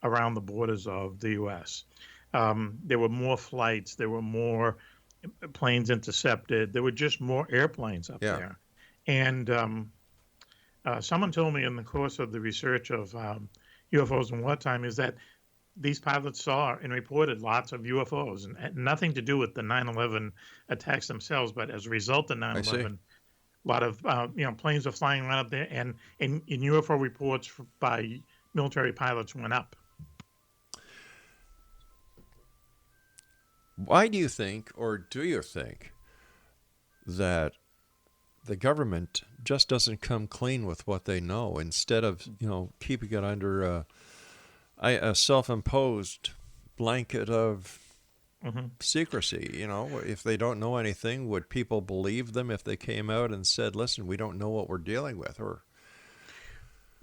around the borders of the U.S. There were more flights. There were more planes intercepted. There were just more airplanes up there. And someone told me in the course of the research of UFOs in wartime is that these pilots saw and reported lots of UFOs, and had nothing to do with the 9/11 attacks themselves, but as a result of 9/11, a lot of planes are flying around up there, and UFO reports by military pilots went up. Why do you think, or do you think, that the government just doesn't come clean with what they know instead of, keeping it under a self-imposed blanket of secrecy? If they don't know anything, would people believe them if they came out and said, "Listen, we don't know what we're dealing with"? Or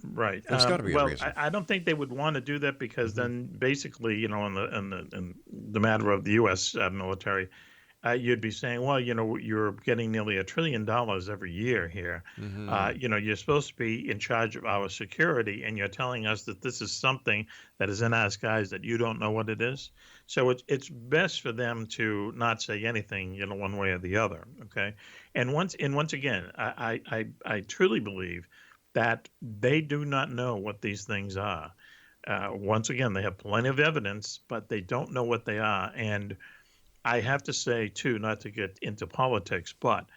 right? There's got to be a reason. I don't think they would want to do that because then, basically, in the matter of the U.S. Military, you'd be saying, well, you're getting nearly $1 trillion every year here. You're supposed to be in charge of our security, and you're telling us that this is something that is in our skies that you don't know what it is. So it's best for them to not say anything, one way or the other. Okay, and once again, I truly believe that they do not know what these things are. Once again, they have plenty of evidence, but they don't know what they are. And I have to say, too, not to get into politics, but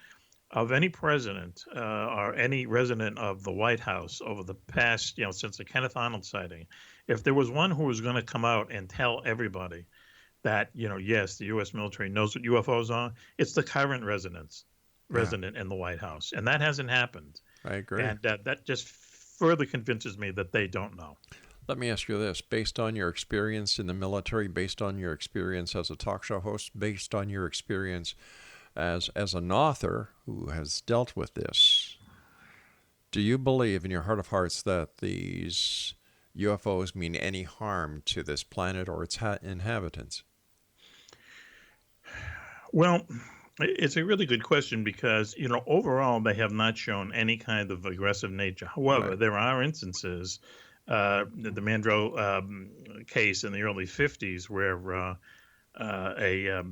of any president or any resident of the White House over the past, since the Kenneth Arnold sighting, if there was one who was going to come out and tell everybody that, yes, the U.S. military knows what UFOs are, it's the current resident in the White House. And that hasn't happened. I agree. And that just further convinces me that they don't know. Let me ask you this. Based on your experience in the military, based on your experience as a talk show host, based on your experience as an author who has dealt with this, do you believe in your heart of hearts that these UFOs mean any harm to this planet or its inhabitants? Well, it's a really good question because, overall, they have not shown any kind of aggressive nature. However, there are instances, the Mandrell case in the early 50s where a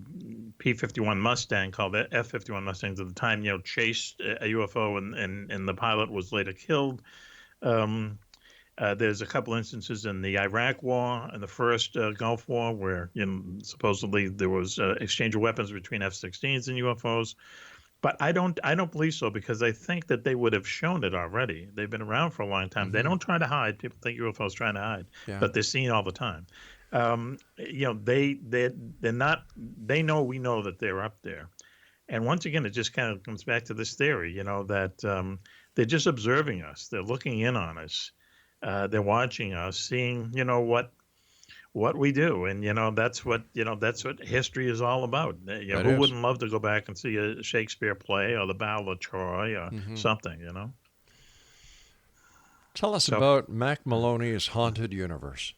P-51 Mustang, called the F-51 Mustangs at the time, chased a UFO and the pilot was later killed. There's a couple instances in the Iraq War and the first Gulf War where supposedly there was exchange of weapons between F-16s and UFOs. But I don't believe so because I think that they would have shown it already. They've been around for a long time. They don't try to hide. People think UFOs trying to hide, but they're seen all the time. They're not. They know we know that they're up there, and once again, it just kind of comes back to this theory, that they're just observing us. They're looking in on us. They're watching us, seeing what we do, and that's what history is all about. Who wouldn't love to go back and see a Shakespeare play or the Battle of Troy or something? Tell us about Mack Maloney's Haunted Universe.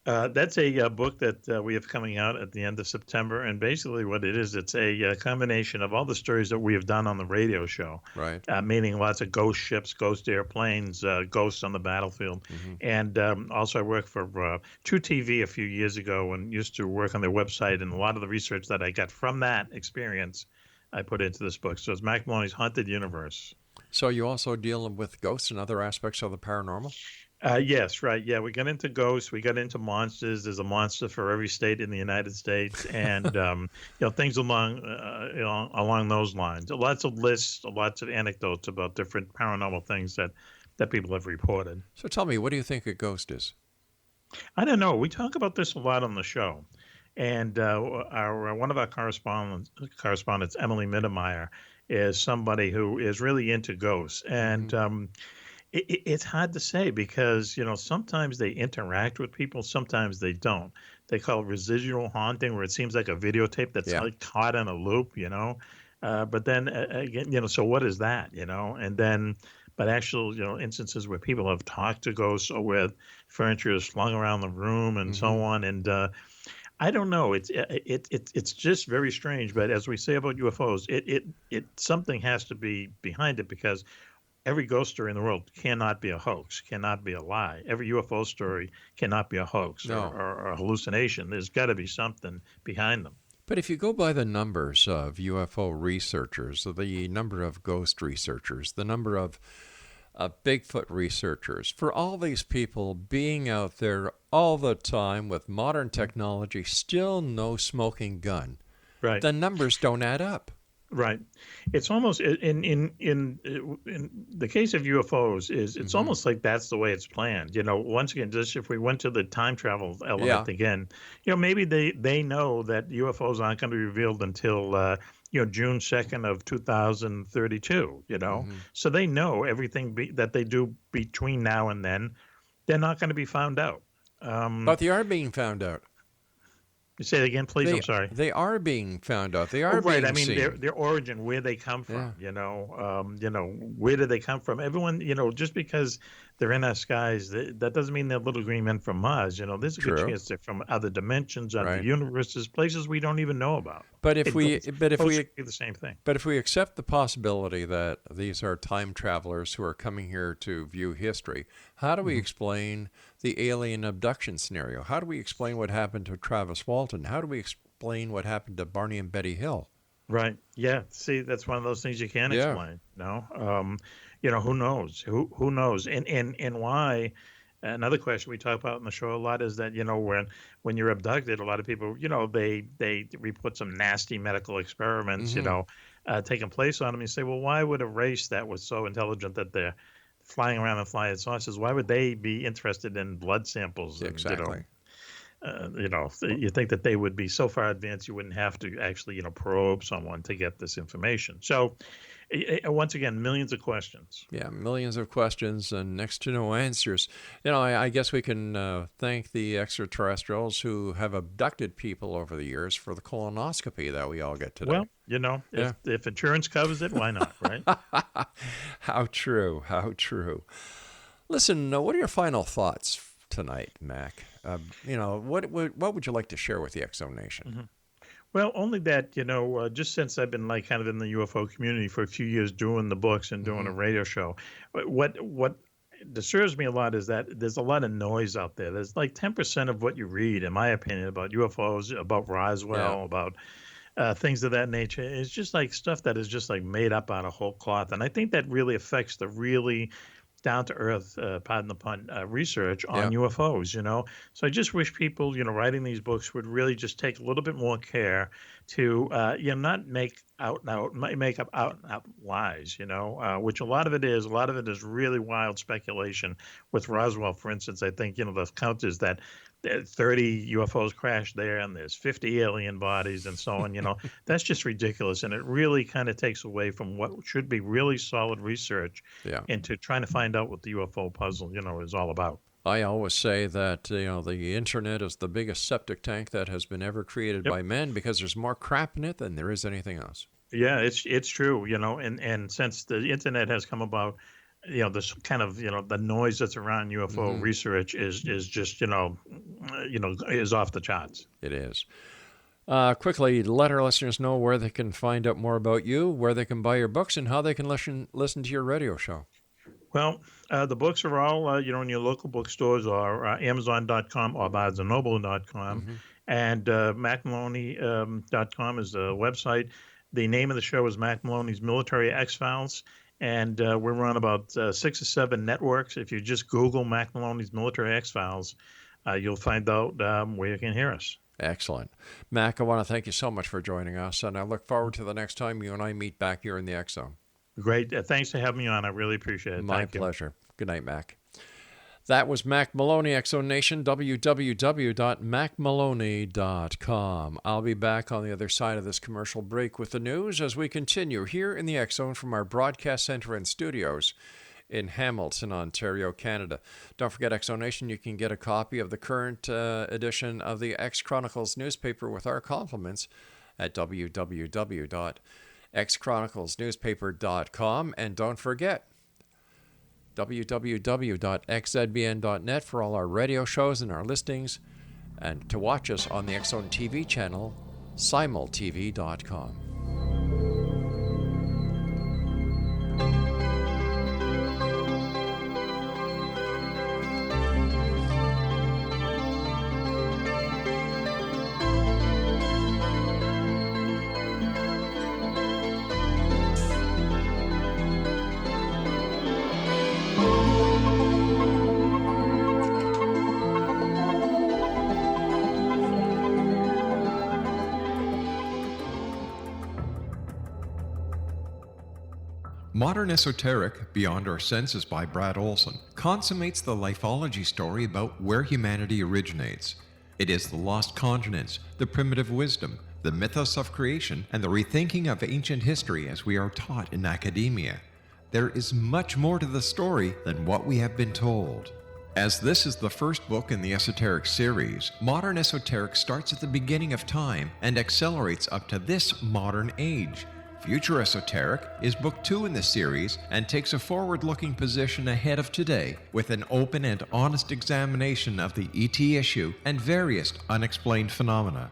That's a book that we have coming out at the end of September, and basically what it is, it's a combination of all the stories that we have done on the radio show, Right. Meaning lots of ghost ships, ghost airplanes, ghosts on the battlefield, and also I worked for True TV a few years ago and used to work on their website, and a lot of the research that I got from that experience I put into this book. So it's Mack Maloney's Haunted Universe. So you also deal with ghosts and other aspects of the paranormal? Yes, right. Yeah, we got into ghosts. We got into monsters. There's a monster for every state in the United States, and things along those lines. Lots of lists, lots of anecdotes about different paranormal things that people have reported. So tell me, what do you think a ghost is? I don't know. We talk about this a lot on the show, and one of our correspondents, Emily Mittermeier, is somebody who is really into ghosts, and it's hard to say because, sometimes they interact with people, sometimes they don't. They call it residual haunting, where it seems like a videotape that's like caught in a loop, But then again, so what is that, And then, but actual, instances where people have talked to ghosts or where furniture is flung around the room and so on. And I don't know. It's just very strange. But as we say about UFOs, it something has to be behind it, because every ghost story in the world cannot be a hoax, cannot be a lie. Every UFO story cannot be a hoax or a hallucination. There's got to be something behind them. But if you go by the numbers of UFO researchers, the number of ghost researchers, the number of Bigfoot researchers, for all these people being out there all the time with modern technology, still no smoking gun, right? The numbers don't add up. Right. It's almost in the case of UFOs it's almost like that's the way it's planned. Once again, just if we went to the time travel element again, maybe they know that UFOs aren't going to be revealed until June 2nd of 2032. So they know everything that they do between now and then, they're not going to be found out. But they are being found out. Say it again, please. I'm sorry. They are being found out. They are right. being I mean, seen. their origin, where they come from. Where do they come from? Everyone, just because they're in our skies, that doesn't mean they're little green men from Mars. There's a good chance they're from other dimensions, other universes, places we don't even know about. But if we do the same thing. But if we accept the possibility that these are time travelers who are coming here to view history, how do we explain the alien abduction scenario? How do we explain what happened to Travis Walton? How do we explain what happened to Barney and Betty Hill? Right. Yeah. See, that's one of those things you can't explain. No. Who knows? Who knows? And why? Another question we talk about in the show a lot is that, when you're abducted, a lot of people, they report some nasty medical experiments, taking place on them. You say, well, why would a race that was so intelligent that they're flying around and flying saucers, why would they be interested in blood samples? And, exactly. You think that they would be so far advanced you wouldn't have to actually, probe someone to get this information. So, once again, millions of questions. Yeah, millions of questions and next to no answers. I guess we can thank the extraterrestrials who have abducted people over the years for the colonoscopy that we all get today. Well, if insurance covers it, why not, right? How true, how true. Listen, what are your final thoughts tonight, Mac? What would you like to share with the X-Zone Nation? Well, only that, just since I've been kind of in the UFO community for a few years doing the books and doing a radio show, what disturbs me a lot is that there's a lot of noise out there. There's 10% of what you read, in my opinion, about UFOs, about Roswell, about things of that nature. It's just stuff that is just made up out of whole cloth. And I think that really affects the really down-to-earth, pardon the pun, research on UFOs, So I just wish people, writing these books would really just take a little bit more care to, not make up out lies, which a lot of it is. A lot of it is really wild speculation. With Roswell, for instance, I think, the count is that 30 UFOs crashed there and there's 50 alien bodies and so on. That's just ridiculous. And it really kind of takes away from what should be really solid research into trying to find out what the UFO puzzle, is all about. I always say that, the internet is the biggest septic tank that has been ever created by men, because there's more crap in it than there is anything else. Yeah, it's true, and since the internet has come about, this kind of, the noise that's around UFO research is just, is off the charts. It is. Quickly, let our listeners know where they can find out more about you, where they can buy your books, and how they can listen to your radio show. Well, the books are all, in your local bookstores or Amazon.com or BarnesandNoble.com. And MackMaloney.com is the website. The name of the show is Mack Maloney's Military X-Files. And we're on about 6 or 7 networks. If you just Google Mack Maloney's Military X-Files, you'll find out where you can hear us. Excellent. Mack, I want to thank you so much for joining us, and I look forward to the next time you and I meet back here in the X Zone. Great. Thanks for having me on. I really appreciate it. My pleasure. Good night, Mack. That was Mack Maloney, X Zone Nation, www.mackmaloney.com. I'll be back on the other side of this commercial break with the news as we continue here in the X Zone from our broadcast center and studios in Hamilton, Ontario, Canada. Don't forget, X Zone Nation, you can get a copy of the current edition of the X Chronicles newspaper with our compliments at www.xchroniclesnewspaper.com. And don't forget, www.xzbn.net for all our radio shows and our listings, and to watch us on the X Zone TV channel, simultv.com. Modern Esoteric, Beyond Our Senses by Brad Olson, consummates the lifology story about where humanity originates. It is the lost continents, the primitive wisdom, the mythos of creation, and the rethinking of ancient history as we are taught in academia. There is much more to the story than what we have been told. As this is the first book in the Esoteric series, Modern Esoteric starts at the beginning of time and accelerates up to this modern age. Future Esoteric is book 2 in the series and takes a forward-looking position ahead of today with an open and honest examination of the ET issue and various unexplained phenomena.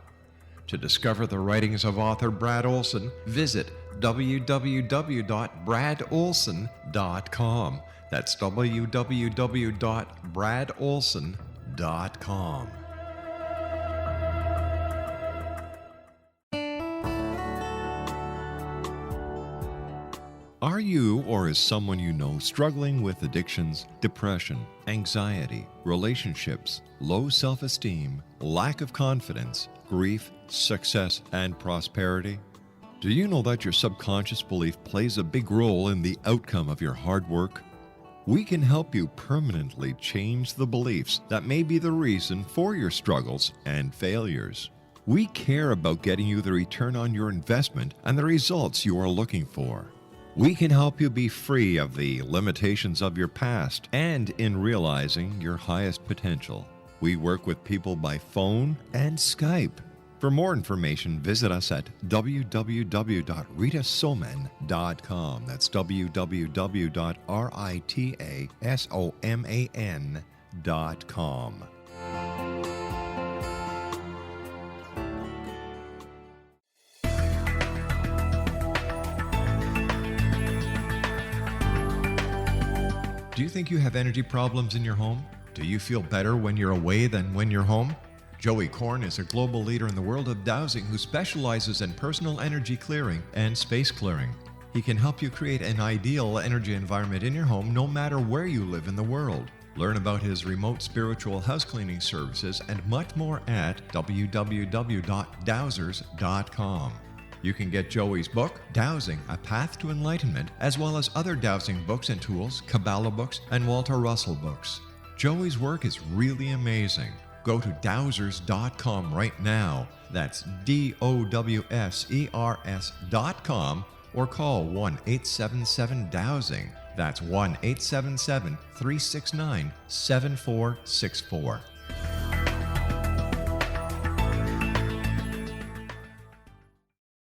To discover the writings of author Brad Olson, visit www.bradolson.com. That's www.bradolson.com. Are you or is someone you know struggling with addictions, depression, anxiety, relationships, low self-esteem, lack of confidence, grief, success, and prosperity? Do you know that your subconscious belief plays a big role in the outcome of your hard work? We can help you permanently change the beliefs that may be the reason for your struggles and failures. We care about getting you the return on your investment and the results you are looking for. We can help you be free of the limitations of your past and in realizing your highest potential. We work with people by phone and Skype. For more information, visit us at www.ritasoman.com. That's www.ritasoman.com. Do you think you have energy problems in your home? Do you feel better when you're away than when you're home? Joey Korn is a global leader in the world of dowsing who specializes in personal energy clearing and space clearing. He can help you create an ideal energy environment in your home no matter where you live in the world. Learn about his remote spiritual house cleaning services and much more at www.dowsers.com. You can get Joey's book, Dowsing, A Path to Enlightenment, as well as other dowsing books and tools, Kabbalah books, and Walter Russell books. Joey's work is really amazing. Go to dowsers.com right now. That's DOWSERS.com or call 1-877-DOWSING. That's 1-877-369-7464.